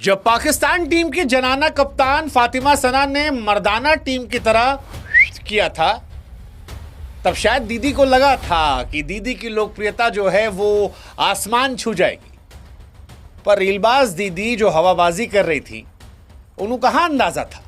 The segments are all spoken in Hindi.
जब पाकिस्तान टीम की जनाना कप्तान फातिमा सना ने मर्दाना टीम की तरह किया था, तब शायद दीदी को लगा था कि दीदी की लोकप्रियता जो है वो आसमान छू जाएगी। पर रीलबाज दीदी जो हवाबाजी कर रही थी, उन्हें कहाँ अंदाजा था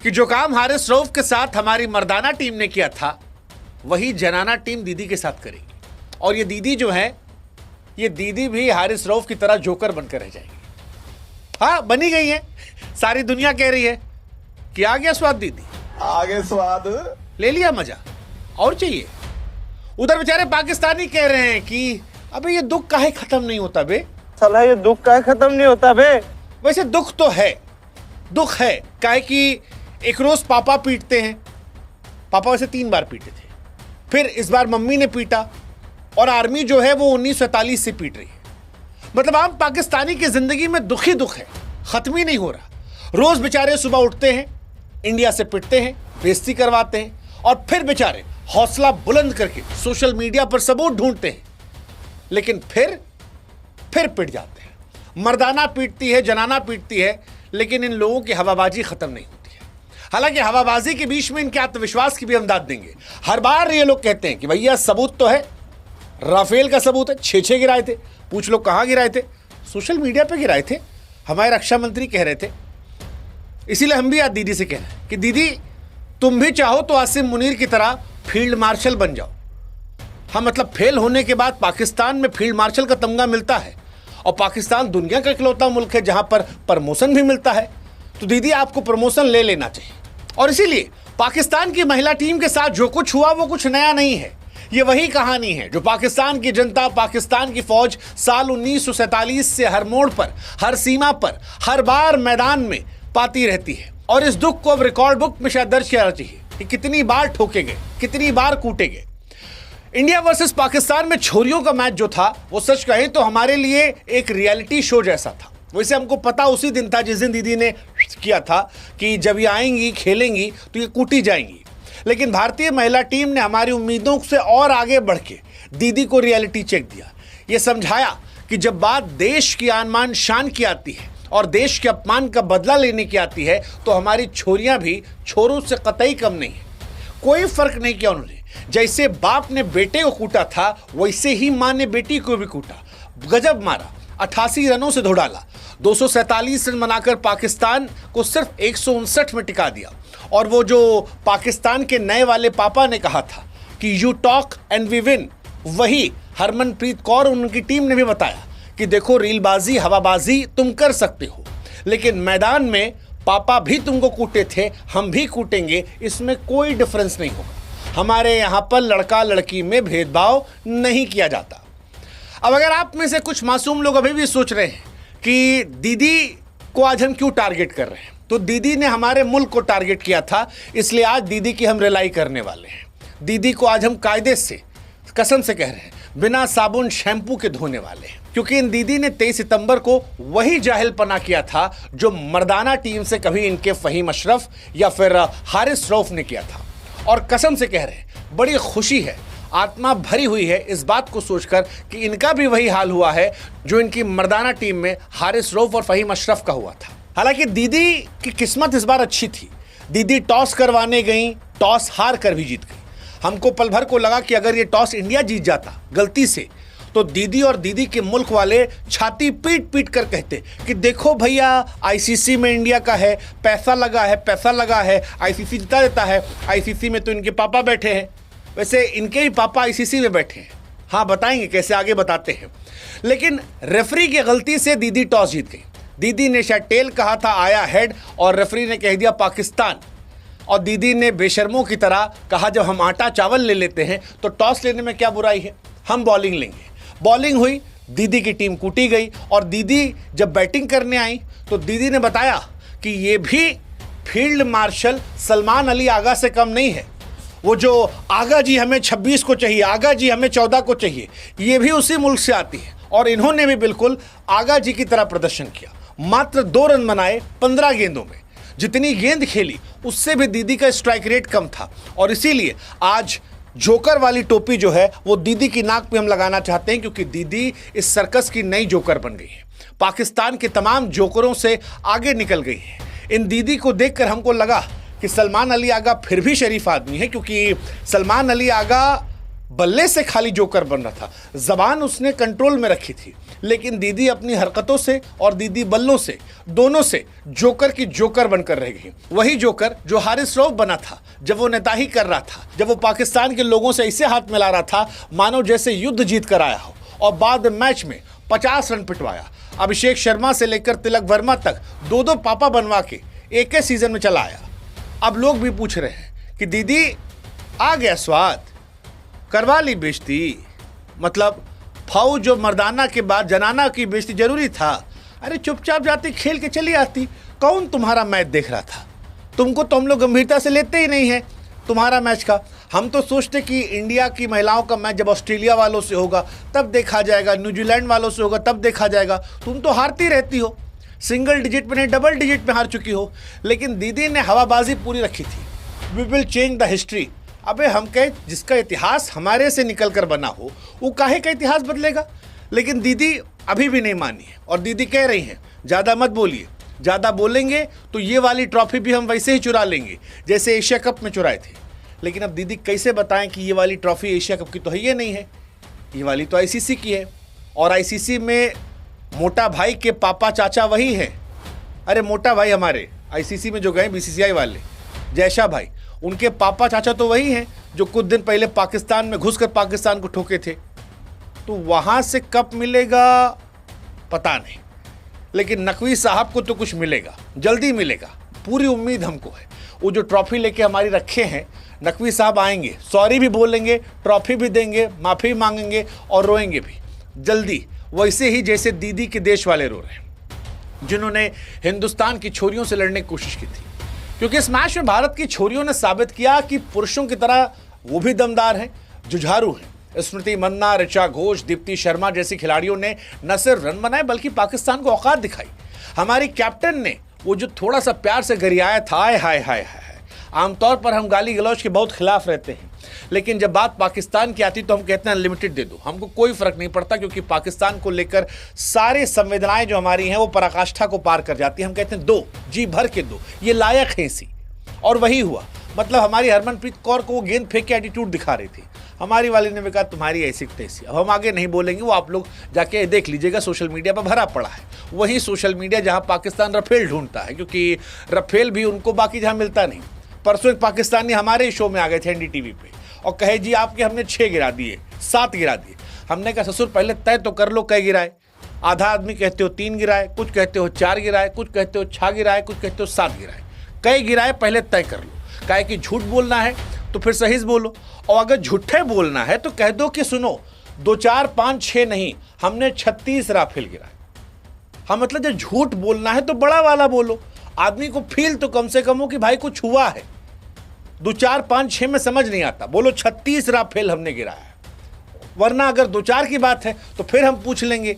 कि जो काम हारिस रऊफ के साथ हमारी मर्दाना टीम ने किया था, वही जनाना टीम दीदी के साथ करेगी। और ये दीदी जो है, ये दीदी भी हारिस रऊफ की तरह जोकर बनकर रह जाएगी। हाँ, बनी गई है। सारी दुनिया कह रही है कि आ गया स्वाद दीदी, आगे स्वाद ले लिया मजा, और चाहिए। उधर बेचारे पाकिस्तानी कह रहे हैं कि अबे ये दुख काहे खत्म नहीं होता बे। साला ये दुख काहे खत्म नहीं होता बे। वैसे दुख तो है, दुख है काहे कि एक रोज पापा पीटते हैं। पापा वैसे 3 बार पीटे थे, फिर इस बार मम्मी ने पीटा, और आर्मी जो है वो 1947 से पीट रही है। मतलब आम पाकिस्तानी की जिंदगी में दुख ही दुख है, खत्म ही नहीं हो रहा। रोज बेचारे सुबह उठते हैं, इंडिया से पिटते हैं, बेइज्जती करवाते हैं, और फिर बेचारे हौसला बुलंद करके सोशल मीडिया पर सबूत ढूंढते हैं, लेकिन फिर पिट जाते हैं। मर्दाना पीटती है, जनाना पीटती है, लेकिन इन लोगों की हवाबाजी खत्म नहीं होती है। हालांकि हवाबाजी के बीच में इनके आत्मविश्वास की भी हम दाद देंगे। हर बार ये लोग कहते हैं कि भैया सबूत तो है, राफेल का सबूत है, 6 गिराए थे। पूछ लो कहाँ गिराए थे? सोशल मीडिया पे गिराए थे, हमारे रक्षा मंत्री कह रहे थे। इसीलिए हम भी आज दीदी से कह रहे हैं कि दीदी तुम भी चाहो तो आसिम मुनीर की तरह फील्ड मार्शल बन जाओ। हाँ, मतलब फेल होने के बाद पाकिस्तान में फील्ड मार्शल का तमगा मिलता है, और पाकिस्तान दुनिया का इकलौता मुल्क है जहां पर प्रमोशन भी मिलता है। तो दीदी आपको प्रमोशन ले लेना चाहिए। और इसीलिए पाकिस्तान की महिला टीम के साथ जो कुछ हुआ वो कुछ नया नहीं है। ये वही कहानी है जो पाकिस्तान की जनता, पाकिस्तान की फौज साल 1947 से हर मोड़ पर, हर सीमा पर, हर बार मैदान में पाती रहती है। और इस दुख को अब रिकॉर्ड बुक में शायद दर्ज किया चाहिए कि कितनी बार ठोके गए, कितनी बार कूटे गए। इंडिया वर्सेस पाकिस्तान में छोरियों का मैच जो था, वो सच कहें तो हमारे लिए एक रियलिटी शो जैसा था। वैसे हमको पता उसी दिन था जिस दिन दीदी ने किया था कि जब ये आएंगी, खेलेंगी तो ये कूटी जाएंगी। लेकिन भारतीय महिला टीम ने हमारी उम्मीदों से और आगे बढ़ के दीदी को रियलिटी चेक दिया। ये समझाया कि जब बात देश की आन शान की आती है और देश के अपमान का बदला लेने की आती है, तो हमारी छोरियां भी छोरों से कतई कम नहीं है। कोई फर्क नहीं किया उन्होंने। जैसे बाप ने बेटे को कूटा था, वैसे ही मां ने बेटी को भी कूटा, गजब मारा, 88 रनों से धो डाला, 247 रन बनाकर पाकिस्तान को सिर्फ 159 में टिका दिया। और वो जो पाकिस्तान के नए वाले पापा ने कहा था कि you talk and we win, वही हरमनप्रीत कौर उनकी टीम ने भी बताया कि देखो रीलबाजी, हवाबाजी तुम कर सकते हो, लेकिन मैदान में पापा भी तुमको कूटे थे, हम भी कूटेंगे, इसमें कोई डिफरेंस नहीं होगा। हमारे यहाँ पर लड़का लड़की में भेदभाव नहीं किया जाता। अब अगर आप में से कुछ मासूम लोग अभी भी सोच रहे हैं कि दीदी को आज हम क्यों टारगेट कर रहे हैं, तो दीदी ने हमारे मुल्क को टारगेट किया था, इसलिए आज दीदी की हम रिलाई करने वाले हैं। दीदी को आज हम कायदे से, कसम से कह रहे हैं, बिना साबुन शैम्पू के धोने वाले हैं। क्योंकि इन दीदी ने 23 सितंबर को वही जाहिलपना किया था जो मर्दाना टीम से कभी इनके फहीम अशरफ या फिर हारिस रऊफ ने किया था। और कसम से कह रहे हैं, बड़ी खुशी है, आत्मा भरी हुई है इस बात को सोचकर कि इनका भी वही हाल हुआ है जो इनकी मर्दाना टीम में हारिस रऊफ और फहीम अशरफ का हुआ था। हालांकि दीदी की किस्मत इस बार अच्छी थी। दीदी टॉस करवाने गई, टॉस हार कर भी जीत गई। हमको पल भर को लगा कि अगर ये टॉस इंडिया जीत जाता गलती से, तो दीदी और दीदी के मुल्क वाले छाती पीट पीट कर कहते कि देखो भैया, आईसीसी में इंडिया का है, पैसा लगा है, पैसा लगा है, आईसीसी जिता देता है। आईसीसी में तो इनके पापा बैठे हैं, वैसे इनके ही पापा आईसीसी में बैठे हैं। हाँ, बताएंगे कैसे, आगे बताते हैं। लेकिन रेफरी की गलती से दीदी टॉस जीत गई। दीदी ने शायद टेल कहा था, आया हेड, और रेफरी ने कह दिया पाकिस्तान। और दीदी ने बेशर्मों की तरह कहा जब हम आटा चावल ले लेते हैं तो टॉस लेने में क्या बुराई है, हम बॉलिंग लेंगे। बॉलिंग हुई, दीदी की टीम कूटी गई, और दीदी जब बैटिंग करने आई तो दीदी ने बताया कि ये भी फील्ड मार्शल सलमान अली आगा से कम नहीं है। वो जो आगा जी हमें 26 को चाहिए, आगा जी हमें 14 को चाहिए, ये भी उसी मुल्क से आती है। और इन्होंने भी बिल्कुल आगा जी की तरह प्रदर्शन किया। मात्र 2 रन बनाए 15 गेंदों में। जितनी गेंद खेली उससे भी दीदी का स्ट्राइक रेट कम था, और इसीलिए आज जोकर वाली टोपी जो है वो दीदी की नाक पे हम लगाना चाहते हैं, क्योंकि दीदी इस सर्कस की नई जोकर बन गई है, पाकिस्तान के तमाम जोकरों से आगे निकल गई है। इन दीदी को देखकर हमको लगा कि सलमान अली आगा फिर भी शरीफ आदमी है, क्योंकि सलमान अली आगा बल्ले से खाली जोकर बन रहा था, ज़बान उसने कंट्रोल में रखी थी, लेकिन दीदी अपनी हरकतों से और दीदी बल्लों से, दोनों से जोकर की जोकर बनकर रह गई। वही जोकर जो हारिस रऊफ बना था जब वो नेताही कर रहा था, जब वो पाकिस्तान के लोगों से ऐसे हाथ मिला रहा था मानो जैसे युद्ध जीत कर आया हो, और बाद मैच में 50 रन पिटवाया। अभिषेक शर्मा से लेकर तिलक वर्मा तक दो दो पापा बनवा के एक ही सीजन में चला आया। अब लोग भी पूछ रहे हैं कि दीदी आ गया स्वाद, करवा ली बेइज्जती, मतलब फौज और मर्दाना के बाद जनाना की बेइज्जती जरूरी था? अरे चुपचाप जाती, खेल के चली आती। कौन तुम्हारा मैच देख रहा था? तुमको तो हम लोग गंभीरता से लेते ही नहीं है तुम्हारा मैच का। हम तो सोचते कि इंडिया की महिलाओं का मैच जब ऑस्ट्रेलिया वालों से होगा तब देखा जाएगा, न्यूजीलैंड वालों से होगा तब देखा जाएगा। तुम तो हारती रहती हो, सिंगल डिजिट में नहीं डबल डिजिट में हार चुकी हो। लेकिन दीदी ने हवाबाजी पूरी रखी थी, we will change the history. अबे हम कहे जिसका इतिहास हमारे से निकल कर बना हो वो काहे का इतिहास बदलेगा? लेकिन दीदी अभी भी नहीं मानी है, और दीदी कह रही हैं ज़्यादा मत बोलिए, ज़्यादा बोलेंगे तो ये वाली ट्रॉफी भी हम वैसे ही चुरा लेंगे जैसे एशिया कप में चुराए थे। लेकिन अब दीदी कैसे बताएं कि ये वाली ट्रॉफी एशिया कप की तो है ये नहीं है, ये वाली तो आईसीसी की है, और आईसीसी में मोटा भाई के पापा चाचा वही हैं। अरे मोटा भाई हमारे आईसीसी में जो गए बीसीसीआई वाले जयशाह भाई, उनके पापा चाचा तो वही हैं जो कुछ दिन पहले पाकिस्तान में घुसकर पाकिस्तान को ठोके थे। तो वहाँ से कब मिलेगा पता नहीं, लेकिन नकवी साहब को तो कुछ मिलेगा, जल्दी मिलेगा, पूरी उम्मीद हमको है। वो जो ट्रॉफी लेके हमारी रखे हैं, नकवी साहब आएंगे, सॉरी भी बोलेंगे, ट्रॉफी भी देंगे, माफ़ी मांगेंगे और रोएंगे भी जल्दी, वैसे ही जैसे दीदी के देश वाले रो रहे हैं जिन्होंने हिंदुस्तान की छोरियों से लड़ने की कोशिश की थी। क्योंकि इस मैच में भारत की छोरियों ने साबित किया कि पुरुषों की तरह वो भी दमदार हैं, जुझारू हैं। स्मृति मंदाना, ऋचा घोष, दीप्ति शर्मा जैसी खिलाड़ियों ने न सिर्फ रन बनाए बल्कि पाकिस्तान को औकात दिखाई। हमारी कैप्टन ने वो जो थोड़ा सा प्यार से गरियाया था, हाय हाय हाय हाय। आमतौर पर हम गाली गलौज के बहुत खिलाफ रहते हैं, लेकिन जब बात पाकिस्तान की आती तो हम कहते हैं अनलिमिटेड दे दो, हमको कोई फर्क नहीं पड़ता, क्योंकि पाकिस्तान को लेकर सारे संवेदनाएं जो हमारी हैं वो पराकाष्ठा को पार कर जाती है। हम कहते हैं दो, जी भर के दो, ये लायक है इसी। और वही हुआ, मतलब हमारी हरमनप्रीत कौर को वो गेंद फेंक के एटीट्यूड दिखा रही थी, हमारी वाली ने भी कहा तुम्हारी ऐसी तैसी। अब हम आगे नहीं बोलेंगे, वो आप लोग जाके देख लीजिएगा, सोशल मीडिया पर भरा पड़ा है। वही सोशल मीडिया जहाँ पाकिस्तान रफेल ढूंढता है, क्योंकि रफेल भी उनको बाकी जहाँ मिलता नहीं। परसों एक पाकिस्तानी हमारे शो में आ गए थे एनडीटीवी पे और कहे जी आपके हमने 6 गिरा दिए, 7 गिरा दिए। हमने कहा ससुर पहले तय तो कर लो कै गिराए। आधा आदमी कहते हो 3 गिराए, कुछ कहते हो 4 गिराए, कुछ कहते हो 6 गिराए, कुछ कहते हो 7 गिराए। कै गिराए पहले तय कर लो। काहे कि झूठ बोलना है तो फिर सही बोलो, और अगर झूठे बोलना है तो कह दो कि सुनो 2 4 5 6 नहीं, हमने 36 राफेल गिराए। हाँ, मतलब जब झूठ बोलना है तो बड़ा वाला बोलो, आदमी को फील तो कम से कम हो कि भाई कुछ हुआ है। 2 4 5 6 में समझ नहीं आता, बोलो 36 राफेल हमने गिराया है। वरना अगर 2 4 की बात है तो फिर हम पूछ लेंगे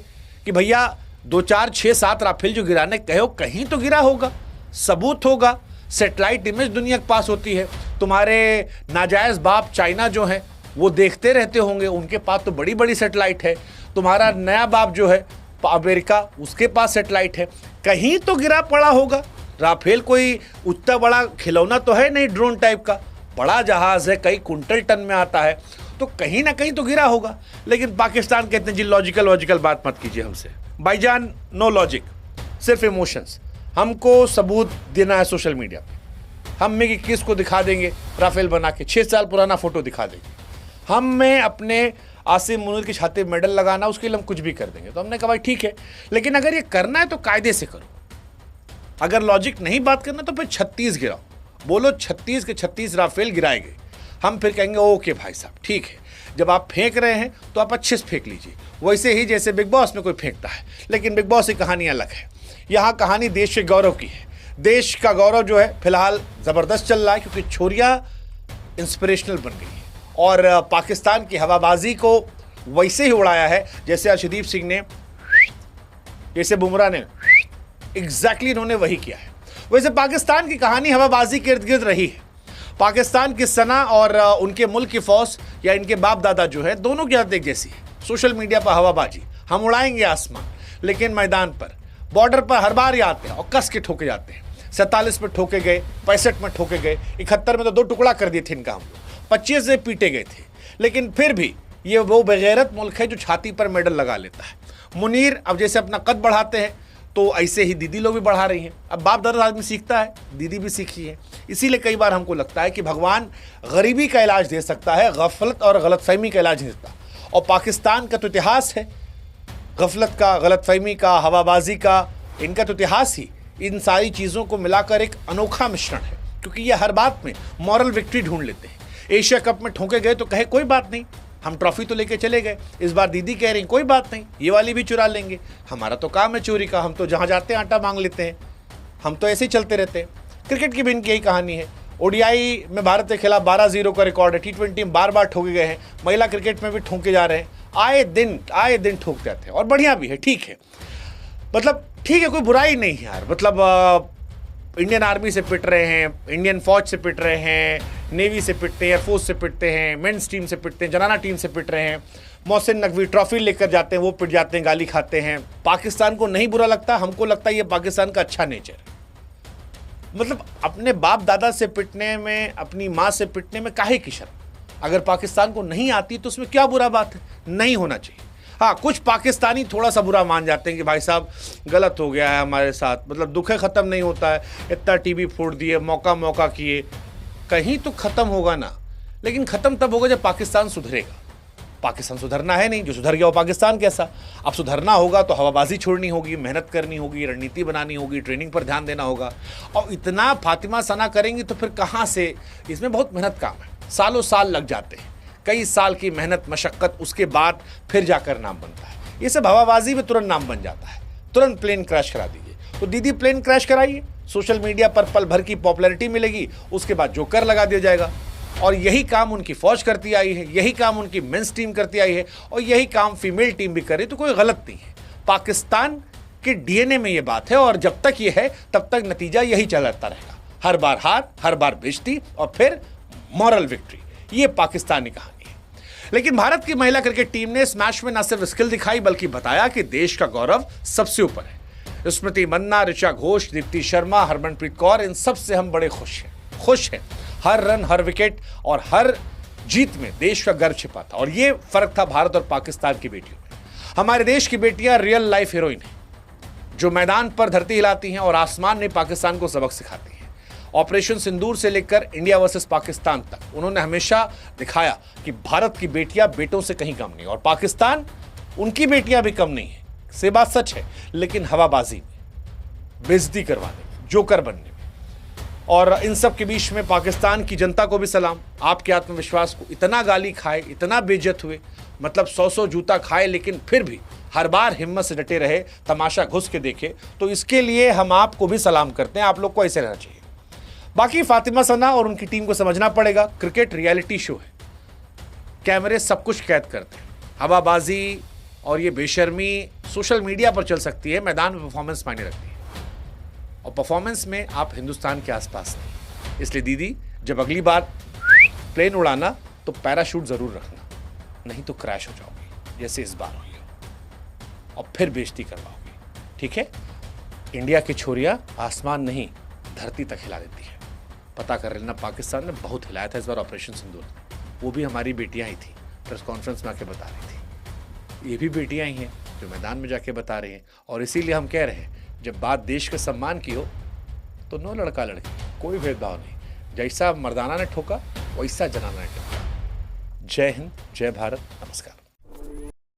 कि भैया 2 4 6 7 राफेल जो गिराने कहो कहीं तो गिरा होगा, सबूत होगा। सैटेलाइट इमेज दुनिया के पास होती है। तुम्हारे नाजायज़ बाप चाइना जो है वो देखते रहते होंगे, उनके पास तो बड़ी बड़ी सैटेलाइट है। तुम्हारा नया बाप जो है अमेरिका, उसके पास सैटेलाइट है, कहीं तो गिरा पड़ा होगा। राफेल कोई उतना बड़ा खिलौना तो है नहीं, ड्रोन टाइप का बड़ा जहाज़ है, कई कुंटल टन में आता है, तो कहीं ना कहीं तो गिरा होगा। लेकिन पाकिस्तान कहते हैं जी लॉजिकल बात मत कीजिए हमसे। भाईजान नो लॉजिक, सिर्फ इमोशंस। हमको सबूत देना है सोशल मीडिया पे, हम में किस को दिखा देंगे राफेल बना के, 6 साल पुराना फोटो दिखा देंगे। हम में अपने आसिम मुनीर की छाती में मेडल लगाना, उसके लिए हम कुछ भी कर देंगे। तो हमने कहा भाई ठीक है, लेकिन अगर ये करना है तो कायदे से करो। अगर लॉजिक नहीं बात करना तो फिर 36 गिराओ, बोलो 36 के 36 राफेल गिराए गए। हम फिर कहेंगे ओके भाई साहब ठीक है, जब आप फेंक रहे हैं तो आप अच्छे से फेंक लीजिए, वैसे ही जैसे बिग बॉस में कोई फेंकता है। लेकिन बिग बॉस की कहानी अलग है, यहाँ कहानी देश के गौरव की है। देश का गौरव जो है फिलहाल ज़बरदस्त चल रहा है, क्योंकि छोरियाँ इंस्पिरेशनल बन गई हैं और पाकिस्तान की हवाबाजी को वैसे ही उड़ाया है जैसे अर्शदीप सिंह ने, जैसे बुमराह ने, एग्जैक्टली इन्होंने वही किया है। वैसे पाकिस्तान की कहानी हवाबाजी के इर्द गिर्द रही है। पाकिस्तान की सना और उनके मुल्क की फौज या इनके बाप दादा जो है, दोनों की आदत एक जैसी है। सोशल मीडिया पर हवाबाजी, हम उड़ाएंगे आसमान, लेकिन मैदान पर बॉर्डर पर हर बार ही आते हैं और कस के ठोके जाते हैं। 47 में ठोके गए, 65 में ठोके गए, 71 में तो 2 टुकड़ा कर दिए थे इनका हम लोग, 25 से पीटे गए थे। लेकिन फिर भी ये वो बेगैरत मुल्क है जो छाती पर मेडल लगा लेता है। मुनीर अब जैसे अपना कद बढ़ाते हैं तो ऐसे ही दीदी लोग भी बढ़ा रही हैं। अब बाप दादा आदमी सीखता है, दीदी भी सीखी है। इसीलिए कई बार हमको लगता है कि भगवान गरीबी का इलाज दे सकता है, गफलत और गलतफहमी का इलाज नहीं देता। और पाकिस्तान का तो इतिहास है गफलत का, गलतफहमी का, हवाबाजी का, इनका तो इतिहास ही इन सारी चीज़ों को मिलाकर एक अनोखा मिश्रण है। क्योंकि ये हर बात में मॉरल विक्ट्री ढूंढ लेते हैं। एशिया कप में ठोके गए तो कहे कोई बात नहीं, हम ट्रॉफी तो लेके चले गए। इस बार दीदी कह रही कोई बात नहीं, ये वाली भी चुरा लेंगे, हमारा तो काम है चोरी का, हम तो जहाँ जाते हैं आटा मांग लेते हैं, हम तो ऐसे ही चलते रहते हैं। क्रिकेट की भी इनकी यही कहानी है। ओडीआई में भारत के खिलाफ 12-0 का रिकॉर्ड है। T20 में बार बार ठोके गए हैं, महिला क्रिकेट में भी ठोके जा रहे हैं, आए दिन ठोक जाते हैं। और बढ़िया भी है, ठीक है, मतलब ठीक है, कोई बुराई नहीं है यार। मतलब इंडियन आर्मी से पिट रहे हैं, इंडियन फौज से पिट रहे हैं, नेवी से पिटते हैं, एयरफोर्स से पिटते हैं, मेंस टीम से पिटते हैं, जनाना टीम से पिट रहे हैं। मोहसिन नकवी ट्रॉफी लेकर जाते हैं, वो पिट जाते हैं, गाली खाते हैं। पाकिस्तान को नहीं बुरा लगता, हमको लगता है ये पाकिस्तान का अच्छा नेचर है। मतलब अपने बाप दादा से पिटने में, अपनी माँ से पिटने में काहे की शर्म? अगर पाकिस्तान को नहीं आती तो उसमें क्या बुरा बात है? नहीं होना चाहिए। हाँ, कुछ पाकिस्तानी थोड़ा सा बुरा मान जाते हैं कि भाई साहब गलत हो गया है हमारे साथ, मतलब दुख ख़त्म नहीं होता है, इतना टीवी फोड़ दिए, मौका किए, कहीं तो ख़त्म होगा ना। लेकिन ख़त्म तब होगा जब पाकिस्तान सुधरेगा। पाकिस्तान सुधरना है नहीं, जो सुधर गया वो पाकिस्तान कैसा। अब सुधरना होगा तो हवाबाजी छोड़नी होगी, मेहनत करनी होगी, रणनीति बनानी होगी, ट्रेनिंग पर ध्यान देना होगा। और इतना फातिमा सना करेंगी तो फिर कहाँ से? इसमें बहुत मेहनत काम है, सालों साल लग जाते हैं, कई साल की मेहनत मशक्क़त, उसके बाद फिर जाकर नाम बनता है। ये सब हवाबाजी में तुरंत नाम बन जाता है, तुरंत प्लेन क्रैश करा दीजिए। तो दीदी प्लेन क्रैश कराइए, सोशल मीडिया पर पल भर की पॉपुलैरिटी मिलेगी, उसके बाद जोकर लगा दिया जाएगा। और यही काम उनकी फौज करती आई है, यही काम उनकी मेंस टीम करती आई है, और यही काम फीमेल टीम भी कर रही, तो कोई गलत नहीं है। पाकिस्तान के डीएनए में ये बात है, और जब तक ये है तब तक नतीजा यही चलता रहेगा। हर बार हार, हर बार बेइज्जती, और फिर मॉरल विक्ट्री। ये पाकिस्तानी कहानी है। लेकिन भारत की महिला क्रिकेट टीम ने इस मैच में न सिर्फ स्किल दिखाई, बल्कि बताया कि देश का गौरव सबसे ऊपर है। स्मृति मन्ना, ऋचा घोष, दीप्ति शर्मा, हरमनप्रीत कौर, इन सब से हम बड़े खुश हैं। हर रन, हर विकेट और हर जीत में देश का गर्व छिपा था। और ये फर्क था भारत और पाकिस्तान की बेटियों में। हमारे देश की बेटियां रियल लाइफ हीरोइन हैं, जो मैदान पर धरती हिलाती हैं और आसमान में पाकिस्तान को सबक सिखाती हैं। ऑपरेशन सिंदूर से लेकर इंडिया वर्सेस पाकिस्तान तक उन्होंने हमेशा दिखाया कि भारत की बेटियां बेटों से कहीं कम नहीं, और पाकिस्तान उनकी बेटियां भी कम नहीं है। से बात सच है, लेकिन हवाबाजी में, बेइज्जती करवाने में, जोकर बनने में, और इन सब के बीच में पाकिस्तान की जनता को भी सलाम। आपके आत्मविश्वास को, इतना गाली खाए, इतना बेइज्जत हुए, मतलब 100 जूता खाए, लेकिन फिर भी हर बार हिम्मत से डटे रहे, तमाशा घुस के देखे, तो इसके लिए हम आपको भी सलाम करते हैं। आप लोग को ऐसे रहना चाहिए। बाकी फातिमा सना और उनकी टीम को समझना पड़ेगा, क्रिकेट रियलिटी शो है, कैमरे सब कुछ कैद करते हैं। हवाबाजी और ये बेशर्मी सोशल मीडिया पर चल सकती है, मैदान में परफॉर्मेंस मायने रखती है, और परफॉर्मेंस में आप हिंदुस्तान के आसपास नहीं। इसलिए दीदी, जब अगली बार प्लेन उड़ाना तो पैराशूट ज़रूर रखना, नहीं तो क्रैश हो जाओगी जैसे इस बार हुई हो, और फिर बेइज्जती करवाओगी। ठीक है? इंडिया की छोरियां आसमान नहीं, धरती तक हिला देती है। पता कर लेना, पाकिस्तान ने बहुत हिलाया था इस बार ऑपरेशन सिंदूर में। वो भी हमारी बेटियां ही थी, प्रेस कॉन्फ्रेंस में आके बता रही थी। ये भी बेटियां ही हैं जो मैदान में जाके बता रही हैं। और इसीलिए हम कह रहे हैं, जब बात देश के सम्मान की हो तो नो लड़का लड़की, कोई भेदभाव नहीं। जैसा मर्दाना ने ठोका वैसा जनाना ने ठोका। जय हिंद, जय भारत, नमस्कार।